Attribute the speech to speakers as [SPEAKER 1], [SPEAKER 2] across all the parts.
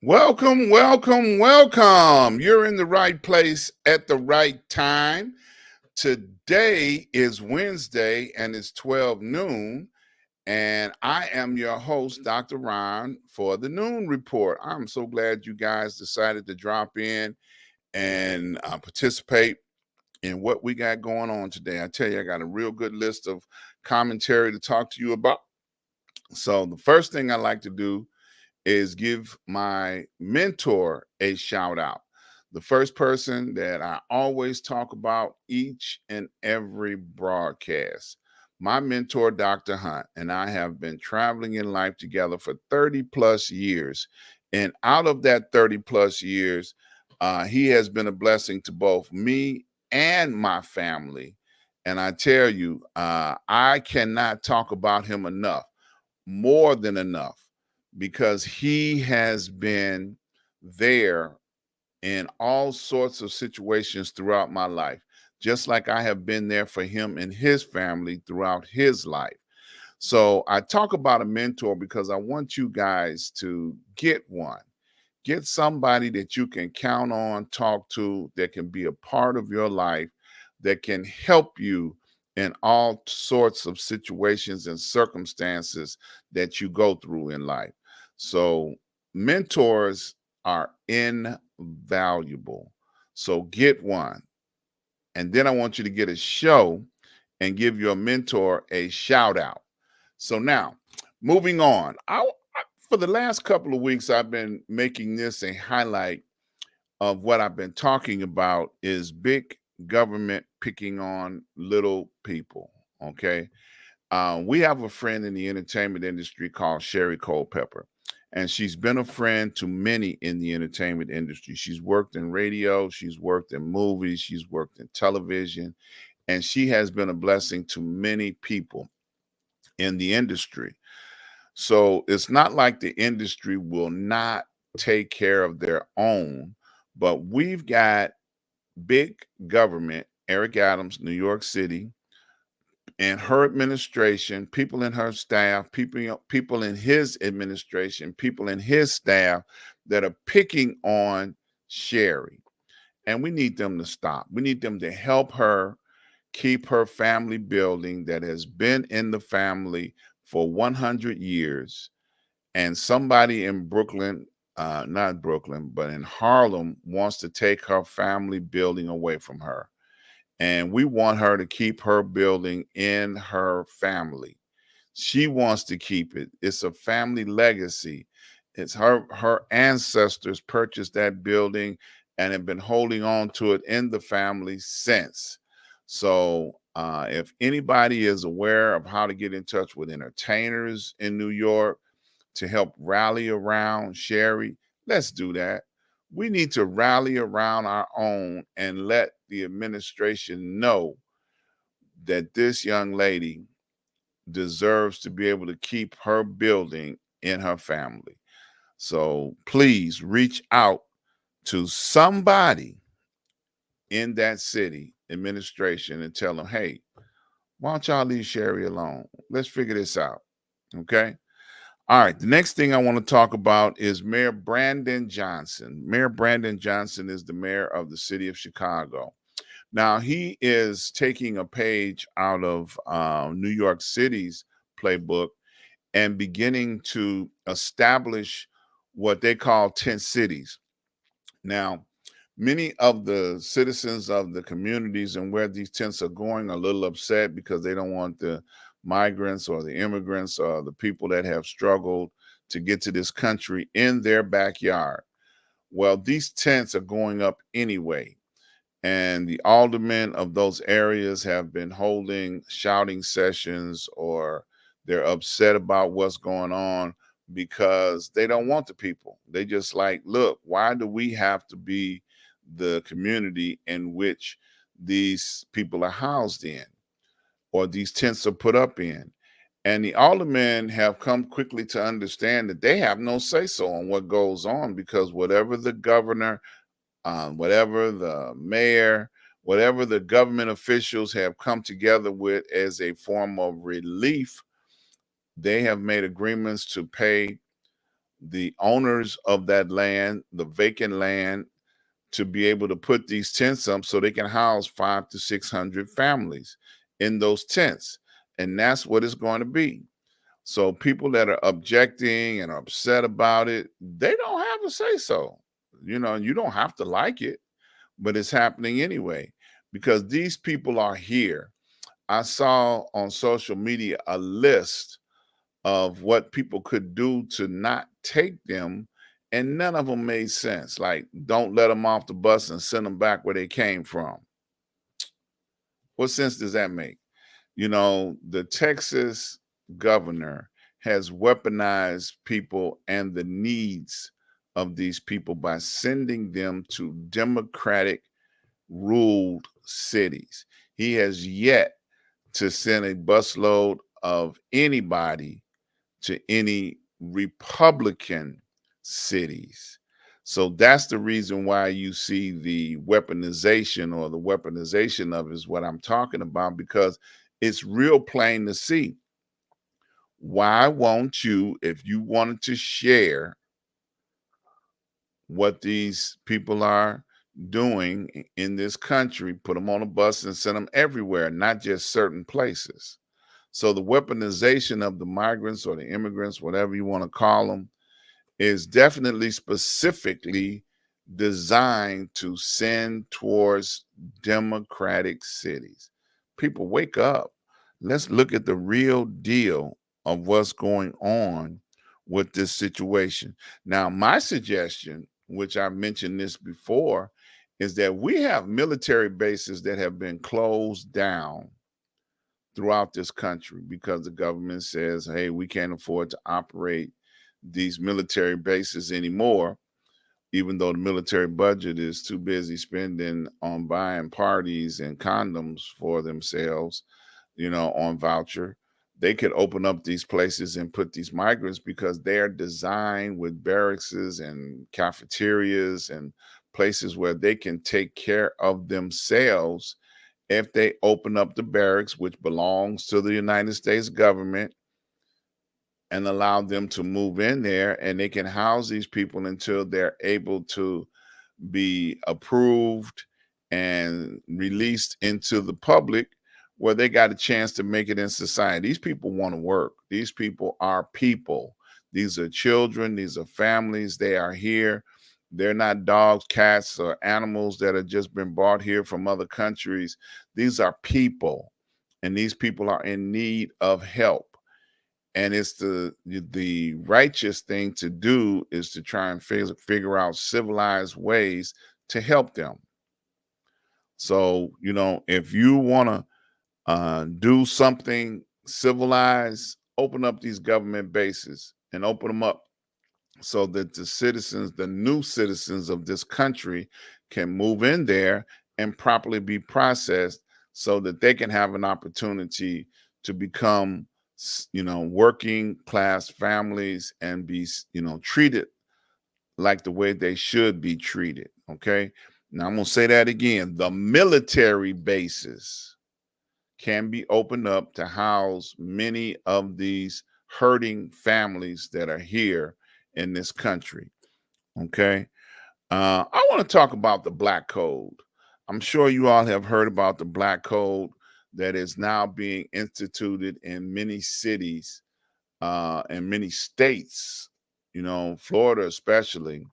[SPEAKER 1] Welcome, welcome, welcome. You're in the right place at the right time. Today is Wednesday and it's 12 noon. And I am your host, Dr. Ron, for the Noon Report. I'm so glad you guys decided to drop in and participate in what we got going on today. I tell you, I got a real good list of commentary to talk to you about. So, the first thing I like to do is give my mentor a shout out. The first person that I always talk about each and every broadcast. My mentor, Dr. Hunt, and I have been traveling in life together for 30 plus years. And out of that 30 plus years, he has been a blessing to both me and my family. And I tell you, I cannot talk about him enough, more than enough, because he has been there in all sorts of situations throughout my life, just like I have been there for him and his family throughout his life. So I talk about a mentor because I want you guys to get one. Get somebody that you can count on, talk to, that can be a part of your life, that can help you in all sorts of situations and circumstances that you go through in life. So, mentors are invaluable. So, get one. And then I want you to get a show and give your mentor a shout out. So, now moving on, for the last couple of weeks, I've been making this a highlight of what I've been talking about is big government picking on little people. Okay. We have a friend in the entertainment industry called Sherry Culpepper, and she's been a friend to many in the entertainment industry. She's worked in radio, she's worked in movies, she's worked in television, and she has been a blessing to many people in the industry. So it's not like the industry will not take care of their own, but we've got big government, Eric Adams, New York City, and her administration, people in her staff, people in his administration, people in his staff that are picking on Sherry. And we need them to stop. We need them to help her keep her family building that has been in the family for 100 years. And somebody in Brooklyn, not Brooklyn, but in Harlem, wants to take her family building away from her. And we want her to keep her building in her family. She wants to keep it. It's a family legacy. It's her ancestors purchased that building and have been holding on to it in the family since. So if anybody is aware of how to get in touch with entertainers in New York to help rally around Sherry, let's do that. We need to rally around our own and let the administration know that this young lady deserves to be able to keep her building in her family. So please reach out to somebody in that city administration and tell them, hey, why don't y'all leave Sherry alone? Let's figure this out. Okay. All right. The next thing I want to talk about is Mayor Brandon Johnson. Mayor Brandon Johnson is the mayor of the city of Chicago. Now, he is taking a page out of New York City's playbook and beginning to establish what they call tent cities. Now, many of the citizens of the communities and where these tents are going are a little upset because they don't want the migrants or the immigrants or the people that have struggled to get to this country in their backyard. Well, these tents are going up anyway. And the aldermen of those areas have been holding shouting sessions, or they're upset about what's going on because they don't want the people. They just like, look, why do we have to be the community in which these people are housed in, or these tents are put up in? And the aldermen have come quickly to understand that they have no say so on what goes on, because whatever the governor, whatever the mayor, whatever the government officials have come together with as a form of relief, they have made agreements to pay the owners of that land, the vacant land, to be able to put these tents up so they can house 500 to 600 families in those tents. And that's what it's going to be. So people that are objecting and are upset about it, they don't have a say so. And you don't have to like it, but it's happening anyway because these people are here. I saw on social media a list of what people could do to not take them, and none of them made sense. Like, don't let them off the bus and send them back where they came from. What sense does that make? The Texas governor has weaponized people and the needs of these people by sending them to Democratic ruled cities. He has yet to send a busload of anybody to any Republican cities. So that's the reason why you see the weaponization, or the weaponization of is what I'm talking about, because it's real plain to see. Why won't you, if you wanted to share what these people are doing in this country, put them on a bus and send them everywhere, not just certain places? So the weaponization of the migrants or the immigrants, whatever you want to call them, is definitely specifically designed to send towards democratic cities. People, wake up. Let's look at the real deal of what's going on with this situation. Now, my suggestion, which I mentioned this before, is that we have military bases that have been closed down throughout this country because the government says, hey, we can't afford to operate these military bases anymore, even though the military budget is too busy spending on buying parties and condoms for themselves, on voucher. They could open up these places and put these migrants, because they're designed with barracks and cafeterias and places where they can take care of themselves if they open up the barracks, which belongs to the United States government, and allow them to move in there, and they can house these people until they're able to be approved and released into the public, where they got a chance to make it in society. These people want to work. These people are people. These are children. These are families. They are here. They're not dogs, cats, or animals that have just been brought here from other countries. These are people, and these people are in need of help. And it's the righteous thing to do is to try and figure out civilized ways to help them. So, if you want to do something civilized, open up these government bases and open them up so that the new citizens of this country, can move in there and properly be processed so that they can have an opportunity to become, working class families and be, treated like the way they should be treated. Okay. Now I'm going to say that again. The military bases can be opened up to house many of these hurting families that are here in this country. Okay. I want to talk about the Black Code. I'm sure you all have heard about the Black Code that is now being instituted in many cities and many states, Florida especially,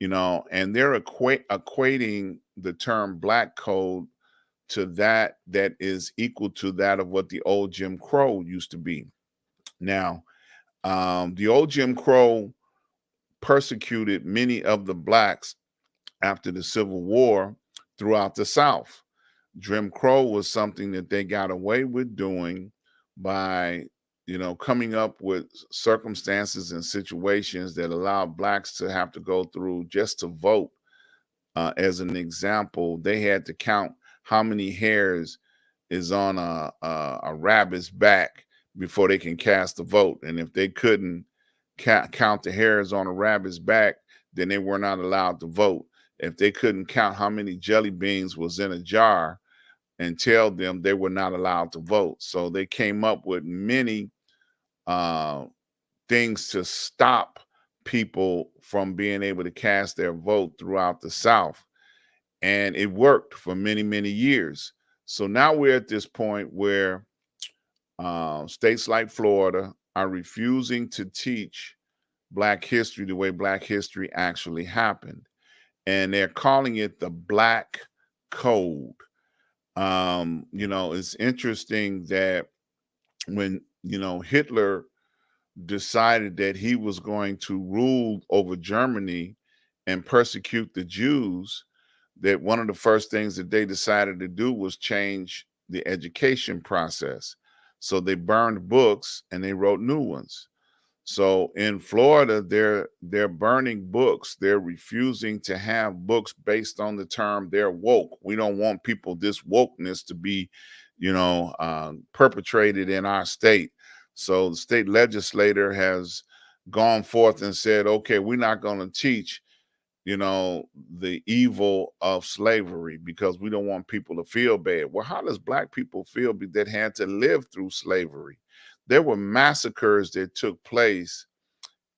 [SPEAKER 1] and they're equating the term Black Code to that is equal to that of what the old Jim Crow used to be. Now, the old Jim Crow persecuted many of the blacks after the Civil War throughout the South. Jim Crow was something that they got away with doing by, coming up with circumstances and situations that allowed blacks to have to go through just to vote. As an example, they had to count how many hairs is on a rabbit's back before they can cast a vote. And if they couldn't count the hairs on a rabbit's back, then they were not allowed to vote. If they couldn't count how many jelly beans was in a jar and tell them, they were not allowed to vote. So they came up with many things to stop people from being able to cast their vote throughout the South. And it worked for many, many years. So now we're at this point where states like Florida are refusing to teach Black history the way Black history actually happened. And they're calling it the Black Code. It's interesting that when, Hitler decided that he was going to rule over Germany and persecute the Jews, that one of the first things that they decided to do was change the education process. So they burned books and they wrote new ones. So in Florida, they're burning books. They're refusing to have books based on the term they're woke. We don't want people this wokeness to be, perpetrated in our state. So the state legislator has gone forth and said, okay, we're not going to teach, the evil of slavery because we don't want people to feel bad. Well, how does Black people feel that had to live through slavery? There were massacres that took place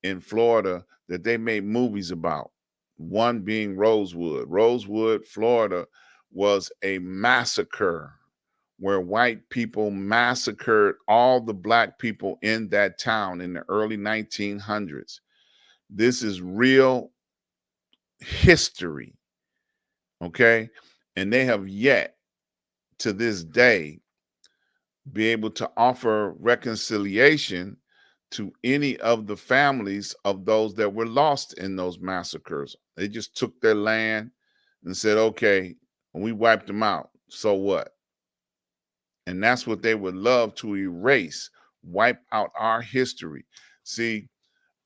[SPEAKER 1] in Florida that they made movies about. One being Rosewood. Rosewood, Florida was a massacre where white people massacred all the Black people in that town in the early 1900s. This is real history, okay? And they have yet to this day be able to offer reconciliation to any of the families of those that were lost in those massacres. They just took their land and said, okay, we wiped them out. So what? And that's what they would love to erase, wipe out our history. See,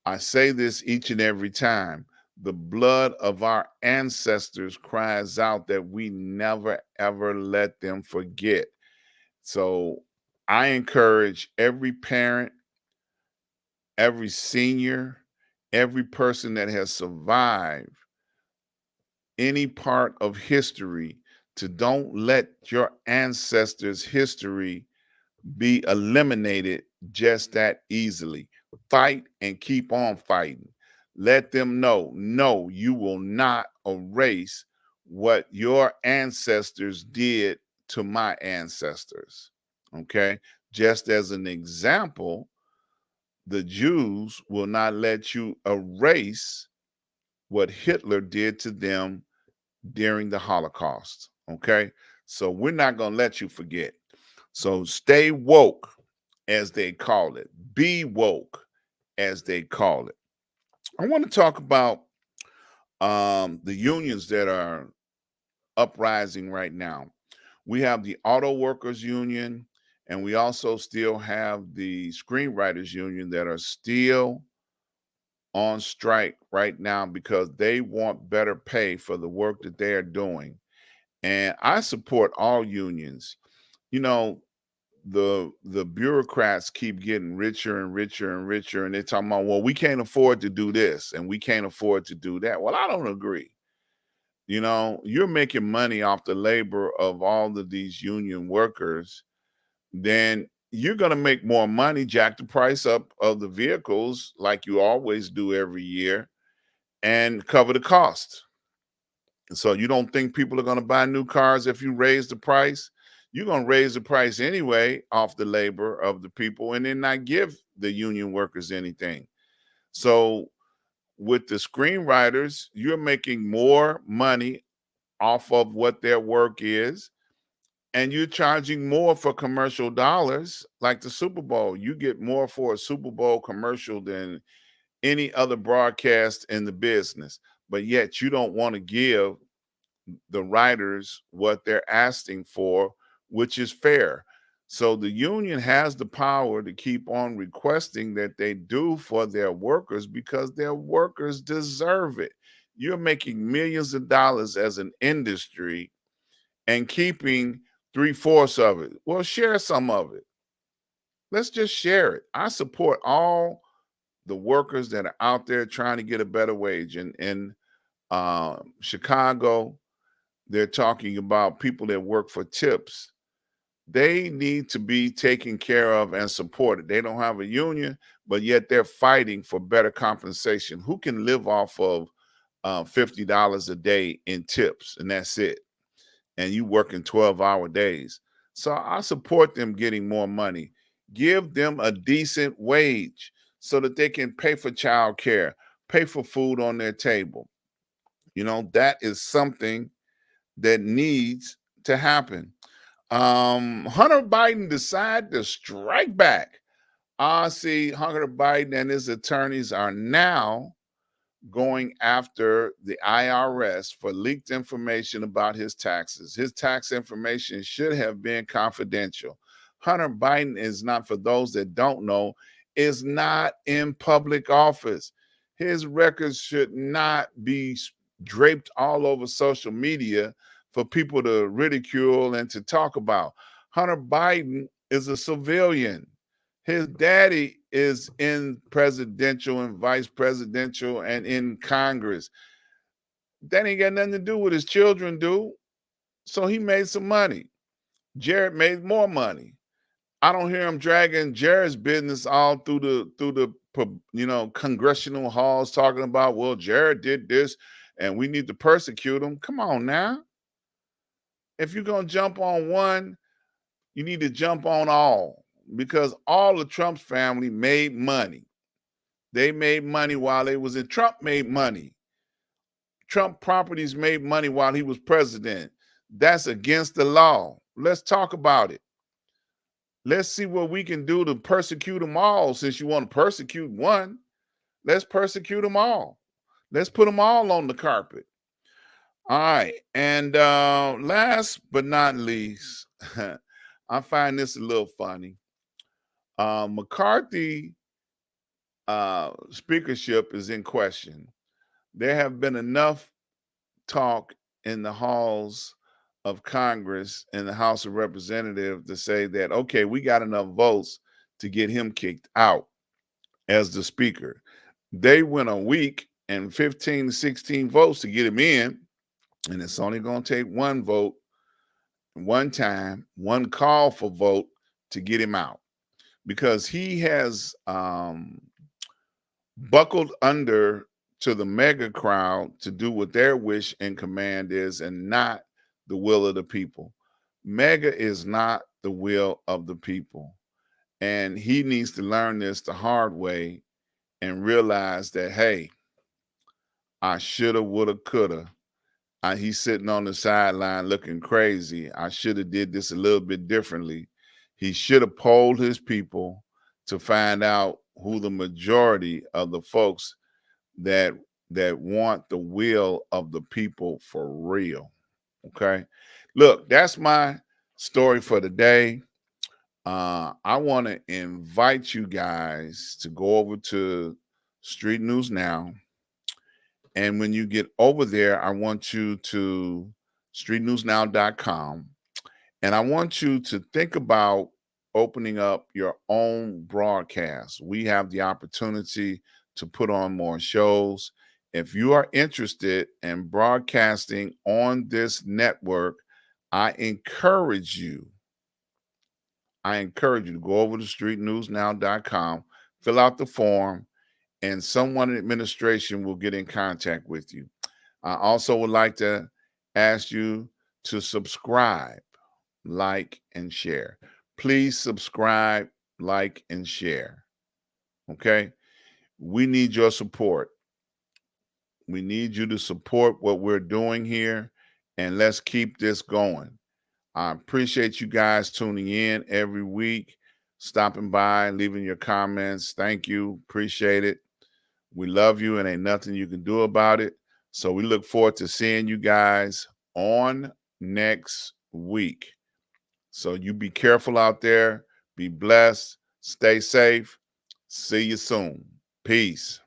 [SPEAKER 1] I say this each and every time. The blood of our ancestors cries out that we never, ever let them forget. So I encourage every parent, every senior, every person that has survived any part of history to don't let your ancestors' history be eliminated just that easily. Fight and keep on fighting. Let them know, no, you will not erase what your ancestors did to my ancestors. Okay. Just as an example, the Jews will not let you erase what Hitler did to them during the Holocaust. Okay. So we're not going to let you forget. So stay woke, as they call it. Be woke, as they call it. I want to talk about the unions that are uprising right now. We have the Auto Workers Union, and we also still have the Screenwriters Union that are still on strike right now because they want better pay for the work that they are doing. And I support all unions. You know, the bureaucrats keep getting richer and richer and richer, and they're talking about, well, we can't afford to do this and we can't afford to do that. Well, I don't agree. You're making money off the labor of all of these union workers, then you're going to make more money, jack the price up of the vehicles like you always do every year, and cover the cost. So you don't think people are going to buy new cars if you raise the price? You're going to raise the price anyway off the labor of the people and then not give the union workers anything. So with the screenwriters, you're making more money off of what their work is, and you're charging more for commercial dollars. Like the Super Bowl, you get more for a Super Bowl commercial than any other broadcast in the business, but yet you don't want to give the writers what they're asking for, which is fair. So the union has the power to keep on requesting that they do for their workers because their workers deserve it. You're making millions of dollars as an industry and keeping 3/4 of it. Well, share some of it. Let's just share it. I support all the workers that are out there trying to get a better wage. And in Chicago, they're talking about people that work for tips They need to be taken care of and supported. They don't have a union, but yet they're fighting for better compensation. Who can live off of $50 a day in tips, and that's it? And you working 12-hour days. So I support them getting more money. Give them a decent wage so that they can pay for child care, pay for food on their table. That is something that needs to happen. Hunter Biden decided to strike back. I see Hunter Biden and his attorneys are now going after the IRS for leaked information about his taxes. His tax information should have been confidential. Hunter Biden is not, for those that don't know, is not in public office. His records should not be draped all over social media for people to ridicule and to talk about. Hunter Biden is a civilian. His daddy is in presidential and vice presidential and in Congress. That ain't got nothing to do with his children, do. So he made some money. Jared made more money. I don't hear him dragging Jared's business all through the congressional halls talking about, well, Jared did this and we need to persecute him. Come on now. If you're gonna jump on one, you need to jump on all, because all the Trump's family made money. They made money while they was in. Trump made money. Trump properties made money while he was president. That's against the law. Let's talk about it. Let's see what we can do to persecute them all. Since you want to persecute one, let's persecute them all. Let's put them all on the carpet. All right. And last but not least, I find this a little funny. McCarthy speakership is in question. There have been enough talk in the halls of Congress and the House of Representatives to say that, okay, we got enough votes to get him kicked out as the speaker. They went a week and 15 to 16 votes to get him in, and it's only going to take one vote, one time, one call for vote to get him out, because he has buckled under to the mega crowd to do what their wish and command is, and not the will of the people. Mega is not the will of the people. And he needs to learn this the hard way and realize that, hey, I shoulda, woulda, coulda. He's sitting on the sideline looking crazy. I should have did this a little bit differently. He should have polled his people to find out who the majority of the folks that want the will of the people for real. Okay. Look, that's my story for the day. I want to invite you guys to go over to Street News Now. And when you get over there, I want you to streetnewsnow.com. And I want you to think about opening up your own broadcast. We have the opportunity to put on more shows. If you are interested in broadcasting on this network, I encourage you to go over to streetnewsnow.com, fill out the form, and someone in administration will get in contact with you. I also would like to ask you to subscribe, like, and share. Please subscribe, like, and share. Okay? We need your support. We need you to support what we're doing here, and let's keep this going. I appreciate you guys tuning in every week, stopping by, leaving your comments. Thank you. Appreciate it. We love you, and ain't nothing you can do about it. So we look forward to seeing you guys on next week. So you be careful out there. Be blessed. Stay safe. See you soon. Peace.